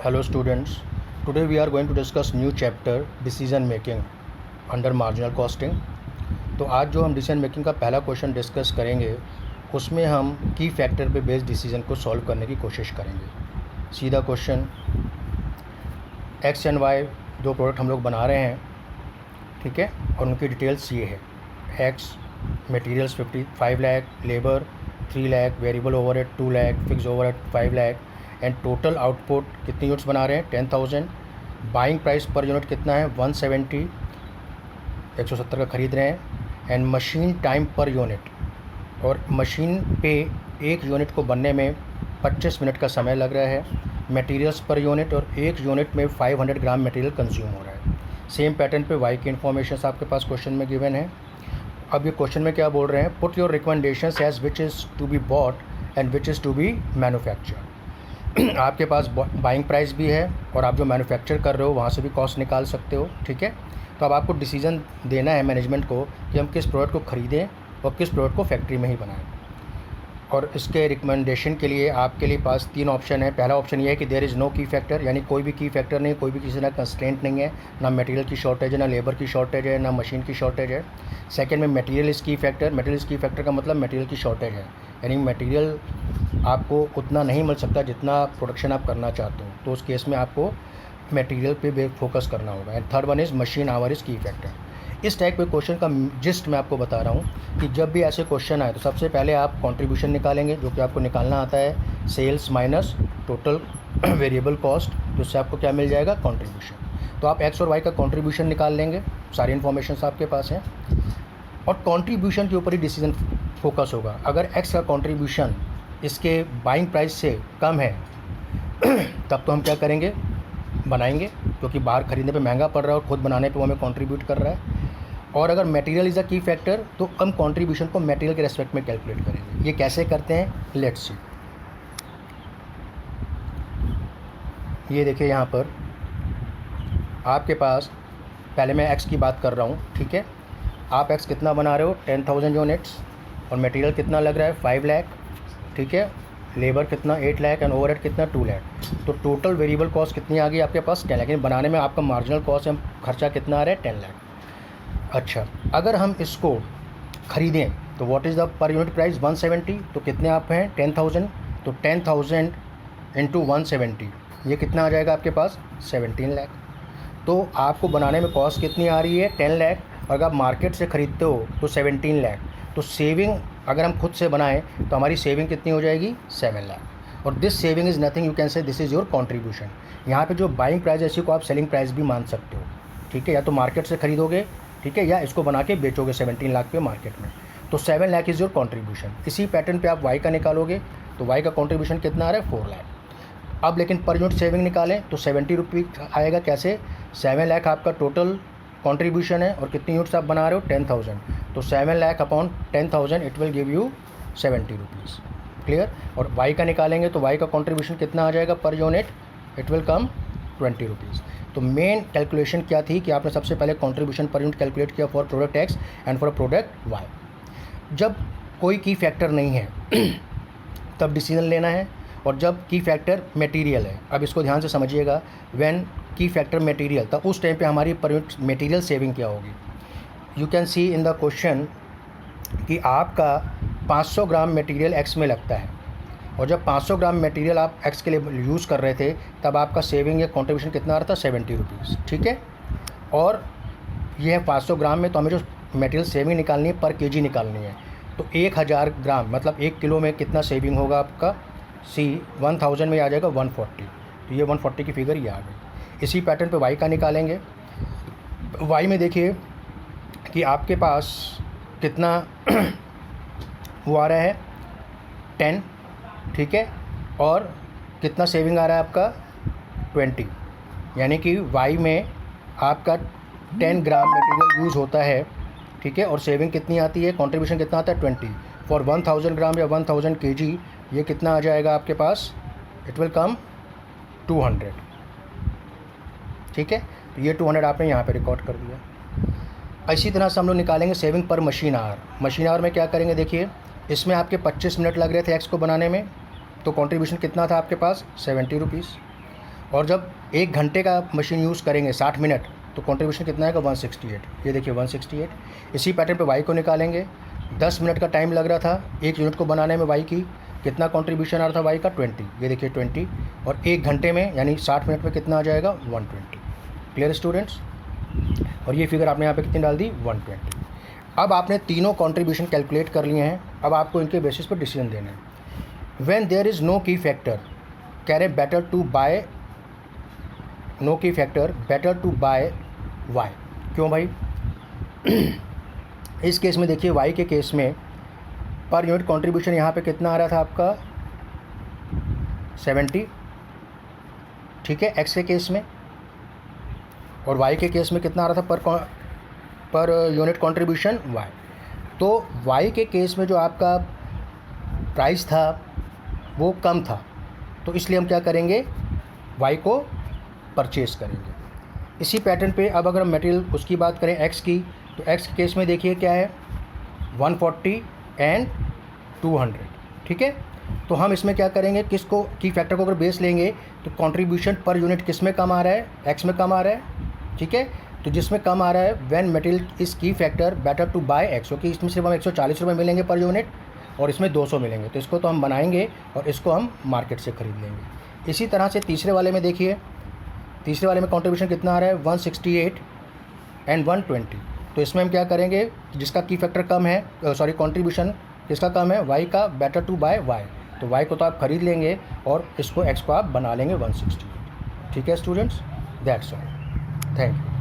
Hello students, today we are going to discuss new chapter decision making under marginal costing। तो आज जो हम decision making का पहला क्वेश्चन डिस्कस करेंगे उसमें हम की फैक्टर पे बेस्ड डिसीजन को सॉल्व करने की कोशिश करेंगे। सीधा क्वेश्चन, एक्स एंड वाई दो प्रोडक्ट हम लोग बना रहे हैं, ठीक है, और उनकी डिटेल्स ये है। X materials 55 lakh, labour 3 lakh, variable overhead 2 lakh, fix overhead 5 lakh and total output कितनी यूनिट्स बना रहे हैं 10,000। बाइंग प्राइस पर यूनिट कितना है 170, 170 का ख़रीद रहे हैं। And machine time per unit, और मशीन पे एक यूनिट को बनने में 25 मिनट का समय लग रहा है। मटेरियल्स पर यूनिट, और एक यूनिट में 500 ग्राम मटेरियल कंज्यूम हो रहा है। सेम पैटर्न पे वाई की इन्फॉर्मेशन आपके पास क्वेश्चन में गिवन है। अब ये क्वेश्चन में क्या बोल रहे हैं, put your recommendations as which is to be bought and which is to be manufacture. आपके पास बाइंग प्राइस भी है और आप जो मैन्युफैक्चर कर रहे हो वहाँ से भी कॉस्ट निकाल सकते हो, ठीक है। तो अब आपको डिसीजन देना है मैनेजमेंट को कि हम किस प्रोडक्ट को ख़रीदें और किस प्रोडक्ट को फैक्ट्री में ही बनाएं। और इसके रिकमेंडेशन के लिए आपके लिए पास 3 ऑप्शन है। पहला ऑप्शन ये है कि there is no key factor, यानी कोई भी की फैक्टर नहीं, कोई भी किसी ना कंस्ट्रेंट नहीं है, ना मटेरियल की शॉर्टेज है, ना लेबर की शॉर्टेज है, ना मशीन की शॉर्टेज है। सेकंड में मटेरियल इज़ की फैक्टर। मटेरियल इज़ की फैक्टर का मतलब मटेरियल की शॉर्टेज है, यानी मटेरियल आपको उतना नहीं मिल सकता जितना प्रोडक्शन आप करना चाहते हो, तो उस केस में आपको मटेरियल पे फोकस करना होगा। And third one is machine our is की फैक्टर। इस टाइप के क्वेश्चन का जिस्ट मैं आपको बता रहा हूँ कि जब भी ऐसे क्वेश्चन आए तो सबसे पहले आप कंट्रीब्यूशन निकालेंगे, जो कि आपको निकालना आता है sales minus total variable cost, तो उससे आपको क्या मिल जाएगा कंट्रीब्यूशन। तो आप एक्स और वाई का कंट्रीब्यूशन निकाल लेंगे, सारी इन्फॉर्मेशन आपके पास हैं, और कंट्रीब्यूशन के ऊपर ही डिसीजन फोकस होगा। अगर एक्स का कंट्रीब्यूशन इसके बाइंग प्राइस से कम है तब तो हम क्या करेंगे, बनाएंगे, क्योंकि बाहर ख़रीदने पे महंगा पड़ रहा है और ख़ुद बनाने पे वो हमें कंट्रीब्यूट कर रहा है। और अगर मटेरियल इज़ अ की फैक्टर तो हम कंट्रीब्यूशन को मटेरियल के रेस्पेक्ट में कैलकुलेट करेंगे। ये कैसे करते हैं, लेट्स सी। ये देखिए यहाँ पर आपके पास, पहले मैं एक्स की बात कर रहा हूँ, ठीक है। आप एक्स कितना बना रहे हो 10,000 यूनिट्स, और मटेरियल कितना लग रहा है 5 लाख, ठीक है। लेबर कितना 8 लाख एंड ओवरहेड कितना 2 लाख। तो टोटल वेरिएबल कॉस्ट कितनी आ गई आपके पास 10 लाख, लेकिन बनाने में आपका मार्जिनल कॉस्ट या खर्चा कितना आ रहा है 10 लाख। अच्छा, अगर हम इसको ख़रीदें तो what is the per unit price 170, तो कितने आप हैं 10,000, तो 10,000 इंटू 170 ये कितना आ जाएगा आपके पास 17 लाख। तो आपको बनाने में कॉस्ट कितनी आ रही है 10 लाख, और अगर आप मार्केट से ख़रीदते हो तो 17 लाख। तो सेविंग अगर हम खुद से बनाएं तो हमारी सेविंग कितनी हो जाएगी 7 लाख। और this saving is nothing, you can say this is your contribution. यहाँ पे जो बाइंग प्राइस है इसी को आप सेलिंग प्राइस भी मान सकते हो, ठीक है। या तो मार्केट से ख़रीदोगे, ठीक है, या इसको बना के बेचोगे 17 लाख पे मार्केट में, तो 7 लाख इज़ योर कंट्रीब्यूशन। इसी पैटर्न पे आप वाई का निकालोगे तो वाई का कंट्रीब्यूशन कितना आ रहा है 4 लाख। अब लेकिन पर यूनिट सेविंग निकालें तो 70 रुपये आएगा। कैसे, 7 लाख आपका टोटल कंट्रीब्यूशन है और कितनी यूनिट्स आप बना रहे हो 10,000, तो 7 lakh upon 10,000 it will give you 70 rupees. Clear. और वाई का निकालेंगे तो वाई का कंट्रीब्यूशन कितना आ जाएगा per unit, it will come 20 rupees. तो मेन कैलकुलेशन क्या थी कि आपने सबसे पहले कंट्रीब्यूशन पर यूनिट कैलकुलेट किया for product X and for product Y. जब कोई की फैक्टर नहीं है तब डिसीजन लेना है, और जब की फैक्टर मटेरियल है, अब इसको ध्यान से समझिएगा, व्हेन की फैक्टर मटेरियल, तब उस टाइम पे हमारी पर यूनिट मटेरियल सेविंग क्या होगी। You can see in the question कि आपका 500 ग्राम मटेरियल एक्स में लगता है, और जब 500 ग्राम मटेरियल आप एक्स के लिए यूज़ कर रहे थे तब आपका सेविंग या कंट्रीब्यूशन कितना आ रहा था 70 रुपीज़, ठीक है। और ये है 500 ग्राम में, तो हमें जो मटेरियल सेविंग निकालनी है पर केजी निकालनी है, तो 1000 ग्राम मतलब 1 किलो में कितना सेविंग होगा आपका, सी 1000 में आ जाएगा 140, तो ये 140 की फिगर ये आ गई। इसी पैटर्न पे वाई का निकालेंगे। वाई में देखिए कि आपके पास कितना वो आ रहा है 10, ठीक है, और कितना सेविंग आ रहा है आपका 20, यानी कि वाई में आपका 10 ग्राम मटेरियल यूज़ होता है, ठीक है, और सेविंग कितनी आती है, कंट्रीब्यूशन कितना आता है 20 फॉर 1000 ग्राम या 1000 केजी। ये कितना आ जाएगा आपके पास, इट विल कम 200, ठीक है। तो ये 200 आपने यहाँ पे रिकॉर्ड कर दिया। इसी तरह से हम लोग निकालेंगे सेविंग पर मशीन आवर। मशीन आवर में क्या करेंगे, देखिए इसमें आपके 25 मिनट लग रहे थे एक्स को बनाने में, तो कंट्रीब्यूशन कितना था आपके पास 70 रुपीज़। और जब 1 घंटे का मशीन यूज़ करेंगे 60 मिनट, तो कंट्रीब्यूशन कितना आएगा 168। ये देखिए 168। इसी पैटर्न पे वाई को निकालेंगे। 10 मिनट का टाइम लग रहा था 1 यूनिट को बनाने में वाई की, कितना कंट्रीब्यूशन आ रहा था वाई का 20। ये देखिए 20, और 1 घंटे में यानी 60 मिनट में कितना आ जाएगा 120। Clear students? और ये फिगर आपने यहाँ पे कितनी डाल दी 120। अब आपने तीनों कंट्रीब्यूशन कैलकुलेट कर लिए हैं, अब आपको इनके बेसिस पर डिसीजन देना है। When there is no key factor carry better to buy, no key factor better to buy why. क्यों भाई? इस केस में देखिए वाई के केस में पर यूनिट कंट्रीब्यूशन यहाँ पे कितना आ रहा था आपका 70, ठीक है, एक्स के केस में, और वाई के केस में कितना आ रहा था पर यूनिट कंट्रीब्यूशन वाई। तो वाई के केस में जो आपका प्राइस था वो कम था, तो इसलिए हम क्या करेंगे, वाई को परचेज़ करेंगे। इसी पैटर्न पे अब अगर हम मटेरियल उसकी बात करें एक्स की, तो एक्स के केस में देखिए क्या है 140 एंड 200, ठीक है। तो हम इसमें क्या करेंगे, किसको की फैक्टर को अगर बेस लेंगे तो कंट्रीब्यूशन पर यूनिट किस में कम आ रहा है, एक्स में कम आ रहा है, ठीक है। तो जिसमें कम आ रहा है व्हेन मटेरियल इस की factor better to buy X, क्योंकि इसमें सिर्फ हम 140 रुपये मिलेंगे पर यूनिट और इसमें 200 मिलेंगे, तो इसको तो हम बनाएंगे और इसको हम मार्केट से ख़रीद लेंगे। इसी तरह से तीसरे वाले में देखिए, तीसरे वाले में कंट्रीब्यूशन कितना आ रहा है 168 एंड 120। तो इसमें हम क्या करेंगे, जिसका की फैक्टर कम है, सॉरी कंट्रीब्यूशन किसका कम है, वाई का बेटर टू बाय वाई, तो वाई को तो आप खरीद लेंगे और इसको एक्स को आप बना लेंगे 168। ठीक है students, that's all, thank you.